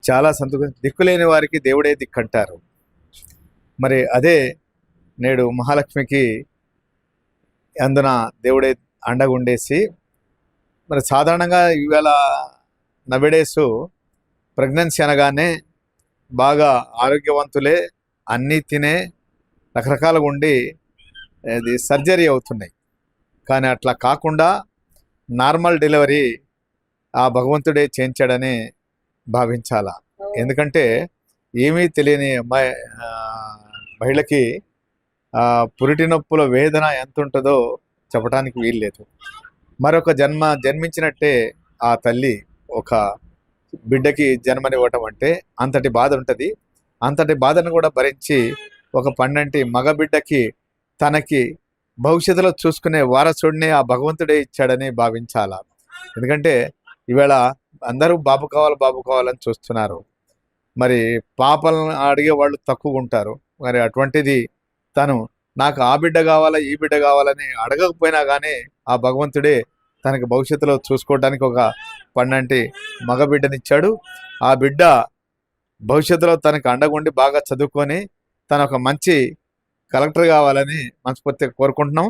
చాలా దిక్కులేని వారికి దేవుడే దిక్కంటారు. మరి అదే నేడు మహాలక్ష్మికి అందున దేవుడే అండగుండేసి, మరి సాధారణంగా ఈవేళ నబిడేసు ప్రెగ్నెన్సీ అనగానే బాగా ఆరోగ్యవంతులే, అన్నీ తినే, రకరకాలుగా ఉండి అది సర్జరీ అవుతున్నాయి. కానీ అట్లా కాకుండా నార్మల్ డెలివరీ ఆ భగవంతుడే చేయించాడని భావించాలా. ఎందుకంటే ఏమీ తెలియని అమ్మాయి మహిళకి పురిటి నొప్పుల వేదన ఎంత ఉంటుందో చెప్పడానికి వీల్లేదు. మరొక జన్మించినట్టే ఆ తల్లి ఒక బిడ్డకి జన్మనివ్వటం అంటే అంతటి బాధ ఉంటుంది. అంతటి బాధను కూడా భరించి ఒక పండంటి మగబిడ్డకి తనకి భవిష్యత్తులో చూసుకునే వారసుడిని ఆ భగవంతుడే ఇచ్చాడని భావించాలా. ఎందుకంటే ఈవేళ అందరూ బాబు కావాలని చూస్తున్నారు. మరి పాపలను అడిగే వాళ్ళు తక్కువ ఉంటారు. మరి అటువంటిది తను నాకు ఆ బిడ్డ కావాలా, ఈ బిడ్డ కావాలని అడగకపోయినా కానీ ఆ భగవంతుడే తనకి భవిష్యత్తులో చూసుకోవడానికి ఒక పండంటి మగబిడ్డనిచ్చాడు. ఆ బిడ్డ భవిష్యత్తులో తనకు అండగుండి బాగా చదువుకొని తను ఒక మంచి కలెక్టర్ కావాలని మనస్ఫూర్తిగా కోరుకుంటున్నాం.